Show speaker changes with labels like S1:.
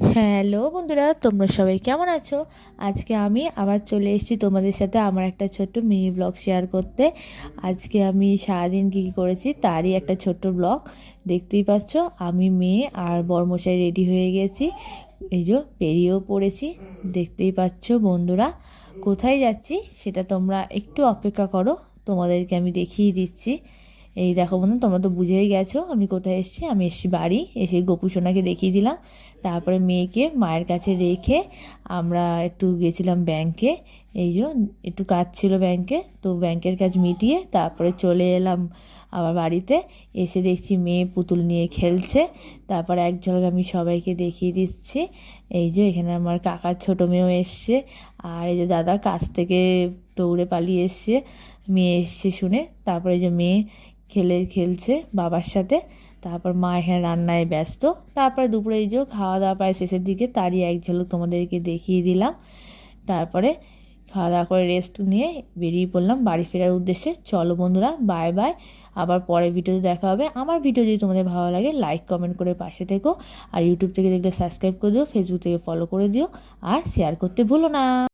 S1: Hello বন্ধুরা, তোমরা সবাই কেমন আছো? আজকে আমি আবার চলে এসেছি তোমাদের সাথে আমার একটা ছোট্ট মিনি ব্লগ শেয়ার করতে। আজকে আমি সারাদিন কী কী করেছি তারই একটা ছোট্ট ব্লগ। দেখতেই পাচ্ছ আমি মেয়ে আর বরমশাই রেডি হয়ে গেছি, এই যে বেরিয়েও পড়েছি। দেখতেই পাচ্ছ বন্ধুরা, কোথায় যাচ্ছি সেটা তোমরা একটু অপেক্ষা করো, তোমাদেরকে আমি দেখিয়ে দিচ্ছি। এই দেখো বন্ধু, তোমরা তো বুঝেই গেছো আমি কোথায় এসেছি। আমি এসেছি বাড়ি, এসে গোপু সোনাকে দেখিয়ে দিলাম। তারপরে মেয়েকে মায়ের কাছে রেখে আমরা একটু গেছিলাম ব্যাংকে। এই যে একটু কাজ ছিল ব্যাংকে, তো ব্যাংকের কাজ মিটিয়ে তারপরে চলে এলাম আবার বাড়িতে। এসে দেখছি মেয়ে পুতুল নিয়ে খেলছে। তারপরে এক ঝলক আমি সবাইকে দেখিয়ে দিচ্ছি। এই যে এখানে আমার কাকার ছোটো মেয়েও এসছে, আর এই যে দাদা কাছ থেকে দৌড়ে পালিয়ে এসছে মেয়ে এসছে শুনে। তারপরে এই যে মেয়ে খেলছে বাবার সাথে। তারপর মা এখানে রান্নায় ব্যস্ত। তারপরে দুপুরে এই যে খাওয়া দাওয়া প্রায় শেষের দিকে, তারই এক ঝলক তোমাদেরকে দেখিয়ে দিলাম। তারপরে খাওয়া দাওয়া করে রেস্ট নিয়ে বেরিয়ে পড়লাম বাড়ি ফেরার উদ্দেশ্যে। চলো বন্ধুরা, বাই বাই, আবার পরের ভিডিওতে দেখা হবে। আমার ভিডিও যদি তোমাদের ভালো লাগে লাইক কমেন্ট করে পাশে থেকো, আর ইউটিউব থেকে দেখলে সাবস্ক্রাইব করে দিও, ফেসবুক থেকে ফলো করে দিও, আর শেয়ার করতে ভুলো না।